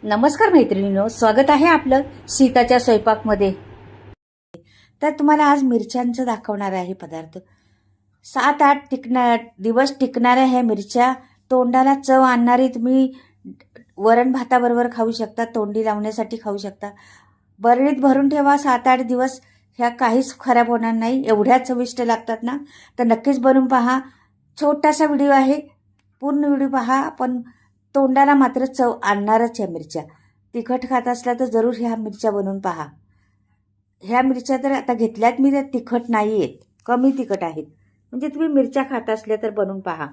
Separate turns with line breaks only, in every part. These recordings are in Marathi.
नमस्कार मैत्रिणींनो, स्वागत आहे आपलं सीताच्या स्वयंपाकमध्ये. तर तुम्हाला आज मिरच्यांचं दाखवणार आहे पदार्थ. 7-8 दिवस टिकणाऱ्या ह्या मिरच्या, तोंडाला चव आणणारी, तुम्ही वरण भाताबरोबर खाऊ शकता, तोंडी लावण्यासाठी खाऊ शकता. बरणीत भरून ठेवा 7-8 दिवस, ह्या काहीच खराब होणार नाही. एवढ्या चविष्ट लागतात ना, तर नक्कीच बनवून पहा. छोटासा व्हिडिओ आहे, पूर्ण व्हिडिओ पहा. पण तोंडाला मात्र चव आणणारच ह्या मिरच्या. तिखट खात असला तर जरूर ह्या मिरच्या बनवून पहा. ह्या मिरच्या तर आता घेतल्यात मी, तर तिखट नाही आहेत, कमी तिखट आहेत. म्हणजे तुम्ही मिरच्या खात असल्या तर बनवून पहा.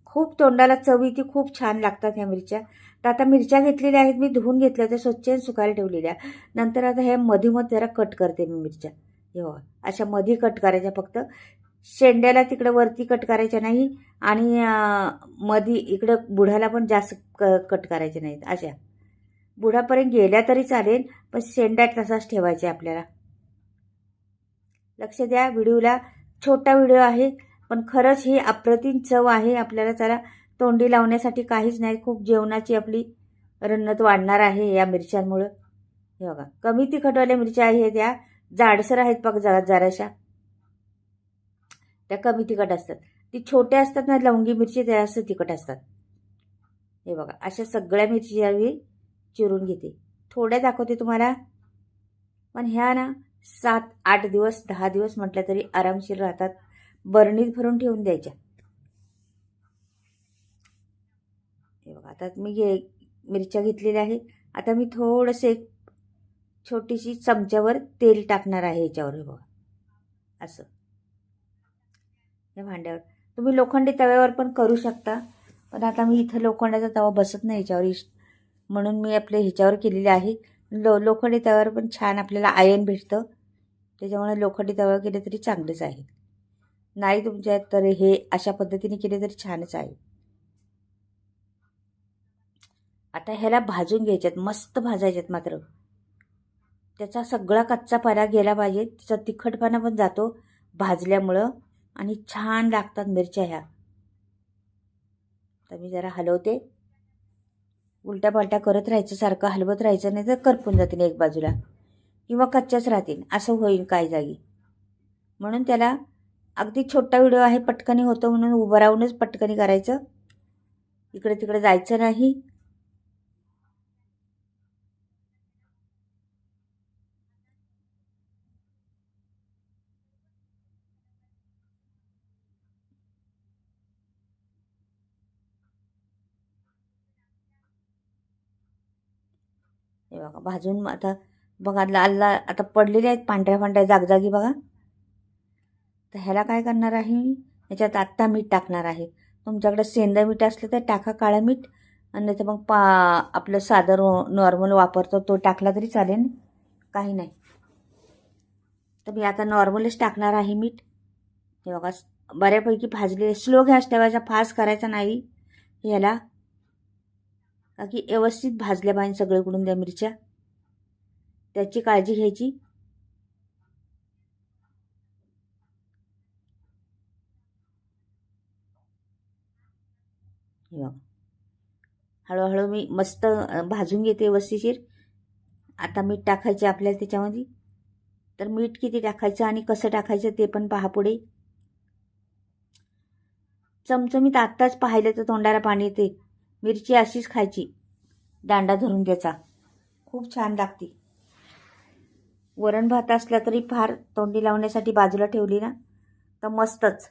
खूप तोंडाला चव येते, खूप छान लागतात ह्या मिरच्या. तर आता मिरच्या घेतलेल्या आहेत मी, धुवून घेतल्या होत्या, स्वच्छ सुकायला ठेवलेल्या. नंतर आता हे मधोमध जरा कट करते मी मिरच्या. हे बघा, अशा मध्ये कट करायच्या फक्त. शेंड्याला तिकडं वरती कट करायच्या नाही, आणि मध्ये इकडं बुडाला पण जास्त कट करायचे नाहीत. अशा बुडापर्यंत गेल्या तरी चालेल, पण शेंड्यात तसाच ठेवायचे आपल्याला. लक्ष द्या व्हिडिओला. छोटा व्हिडिओ आहे, पण खरंच ही अप्रतिम चव आहे. आपल्याला त्याला तोंडी लावण्यासाठी काहीच नाही. खूप जेवणाची आपली रन्नत वाढणार आहे या मिरच्यांमुळं. हे बघा, कमी तिखटवाल्या मिरच्या आहेत, त्या जाडसर आहेत बघ, जराशा त्या कमी तिखट असतात. ती छोट्या असतात ना लवंगी मिरची, त्या जास्त तिखट असतात. हे बघा, अशा सगळ्या मिरची मी चिरून घेते. थोड्या दाखवते तुम्हाला, पण ह्या ना 7-8 दिवस 10 दिवस म्हटलं तरी आरामशीर राहतात. बरणीत भरून ठेवून द्यायच्या. हे बघा, आता मी मिरच्या घेतलेल्या आहेत. आता मी थोडंसं एक छोटीशी चमच्यावर तेल टाकणार आहे ह्याच्यावर. हे बघा, असं या भांड्यावर. तुम्ही लोखंडी तव्यावर पण करू शकता, पण आता मी इथं लोखंडाचा तवा बसत नाही ह्याच्यावर, म्हणून मी आपल्या ह्याच्यावर केलेले आहे. लोखंडी तव्यावर पण छान आपल्याला आयर्न भेटतं, त्याच्यामुळे लोखंडी तव्यावर केले तरी चांगलेच आहे. नाही तुमच्यात तर हे अशा पद्धतीने केले तरी छानच आहे. आता ह्याला भाजून घ्यायच्यात, मस्त भाजायच्यात. मात्र त्याचा सगळा कच्चापणा गेला पाहिजे, त्याचा तिखटपणा पण जातो भाजल्यामुळं, आणि छान लागतात मिरच्या ह्या. तर मी जरा हलवते, उलट्या पालट्या करत राहायचं, सारखं हलवत राहायचं, नाही तर करपून जातील एक बाजूला, किंवा कच्च्याच राहतील, असं होईल काही जागी. म्हणून त्याला अगदी छोटा व्हिडिओ आहे, पटकनी होतं म्हणून उभं राहूनच पटकनी करायचं, इकडे तिकडे जायचं नाही. हे बघा, भाजून आता बघा लाल लाल आता पडलेले आहेत, पांढऱ्या पांढऱ्या जागजागी बघा. तर ह्याला काय करणार आहे मी, ह्याच्यात आत्ता मीठ टाकणार आहे. तुमच्याकडे सेंदा मीठ असलं तर टाका, काळं मीठ, आणि नाही तर मग आपलं साधं नॉर्मल वापरतो तो टाकला तरी चालेल, काही नाही. तर मी आता नॉर्मलच टाकणार आहे मीठ. हे बघा, बऱ्यापैकी भाजले. स्लो गॅस ठेवायचा, फास्ट करायचा नाही ह्याला, का की व्यवस्थित भाजल्या पाहिजे सगळीकडून त्या मिरच्या, त्याची काळजी घ्यायची. हे बघा, हळूहळू मी मस्त भाजून घेते व्यवस्थिशीर. आता मीठ टाकायचे आपल्याला त्याच्यामध्ये. तर मीठ किती टाकायचं आणि कसं टाकायचं ते पण पहा पुढे. चमचमीत आत्ताच पाहिलं तर तोंडाला पाणी येते. मिरची अशीच खायची, दांडा धरून त्याचा, खूप छान लागते. वरण भात असला तरी फार, तोंडी लावण्यासाठी बाजूला ठेवली ना तर मस्तच.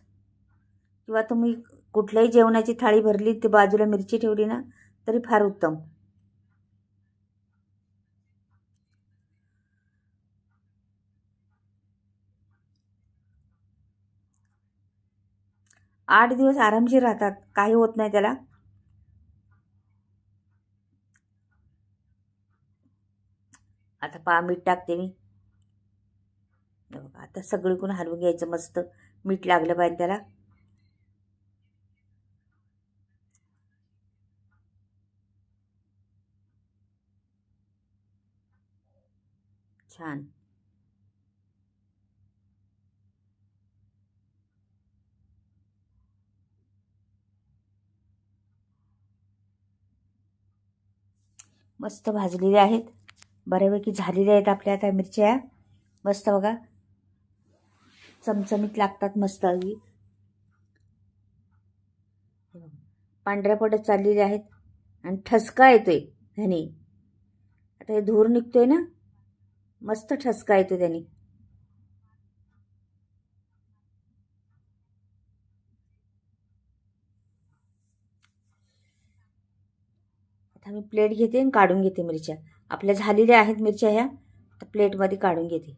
किंवा तुम्ही कुठल्याही जेवणाची थाळी भरली, ती बाजूला मिरची ठेवली ना तरी फार उत्तम. 8 दिवस आरामशीर राहतात, काही होत नाही त्याला. आता मीठ टाकते मी. बघा, आता सगळीकडून हलवून घ्यायचं, मस्त मीठ लागलं पाहिजे त्याला. छान. मस्त भाजलेल्या आहेत, बऱ्यापैकी झालेल्या आहेत आपल्या आता मिरच्या. मस्त बघा, चमचमीत लागतात मस्त अगदी. पांढऱ्या पडत चाललेले आहेत आणि ठसका येतोय ह्याने. आता हे धूर निघतोय ना, मस्त ठसका येतो त्याने. आता मी प्लेट घेते आणि काढून घेते मिरच्या. आपल्या झालेल्या आहेत मिरच्या ह्या, तर प्लेटमध्ये काढून घेते.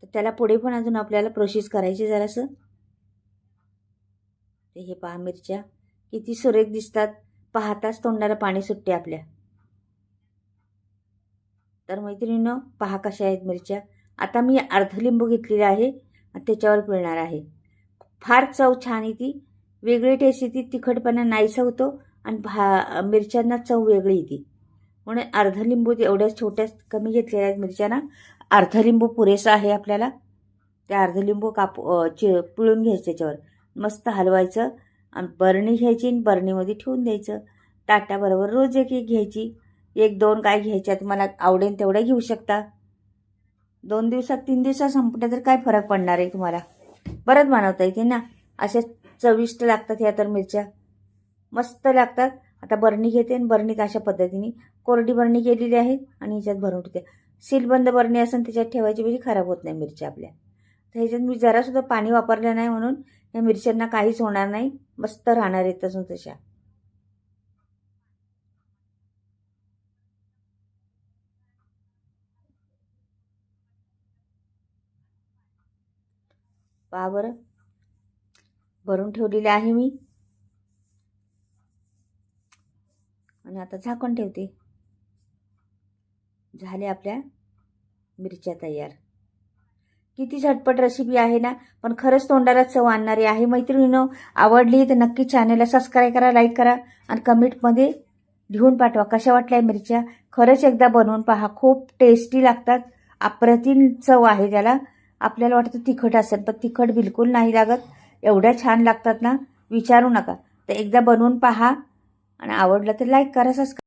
तर त्याला पुढे पण अजून आपल्याला प्रोसेस करायची जरासं. ते हे पहा मिरच्या किती सुरेख दिसतात, पाहताच तोंडाला पाणी सुटते आपल्या. तर मैत्रिणींनो पहा कशा आहेत मिरच्या. आता मी अर्ध लिंबू घेतलेला आहे आणि त्याच्यावर पिळणार आहे. फार चव छान येते, वेगळी टेस्ट येते, तिखटपणा नाहीसा होतो आणि मिरच्यांना चव वेगळी येते. म्हणून अर्ध लिंबू एवढ्या छोट्या कमी घेतलेल्या आहेत मिरच्यांना अर्ध लिंबू पुरेसा आहे आपल्याला. त्या अर्ध लिंबू पिळून घ्यायचं, त्याच्यावर मस्त हलवायचं आणि बरणी घ्यायची आणि बरणीमध्ये ठेवून द्यायचं. ताटाबरोबर रोज एक एक घ्यायची, 1-2 काय घ्यायच्या, तुम्हाला आवडेल तेवढ्या घेऊ शकता. 2 दिवसात 3 दिवसात संपल्या तर काय फरक पडणार आहे तुम्हाला, परत बनवता येते ना. अशा चविष्ट लागतात ह्या तर मिरच्या, मस्त लागतात. आता बरणी घेते आणि बरणीत अशा पद्धतीने कोरडी बरणी केलेली आहे आणि ह्याच्यात भरून ठेवते. सीलबंद बरणी असेल त्याच्यात ठेवायची, म्हणजे खराब होत नाही मिरच्या आपल्या. तर ह्याच्यात मी जरासुद्धा पाणी वापरलं नाही, म्हणून या मिरच्यांना काहीच होणार नाही, मस्त राहणार आहेत तसून तशा. पहा बरं, भरून ठेवलेले आहे मी आणि आता झाकण ठेवते. झाले आपल्या मिरच्या तयार. किती झटपट रेसिपी आहे ना, पण खरंच तोंडाला चव आणणारी आहे. मैत्रिणींनो आवडली तर नक्की चॅनलला सबस्क्राईब करा, लाईक करा आणि कमेंटमध्ये लिहून पाठवा कशा वाटल्या मिरच्या. खरंच एकदा बनवून पहा, खूप टेस्टी लागतात, अप्रतिम चव आहे त्याला. आपल्याला वाटतं तिखट असेल, पण तिखट बिलकुल नाही लागत, एवढ्या छान लागतात ना, विचारू नका. तर एकदा बनवून पहा आणि आवडलं तर लाईक करा, सबस्क्राईब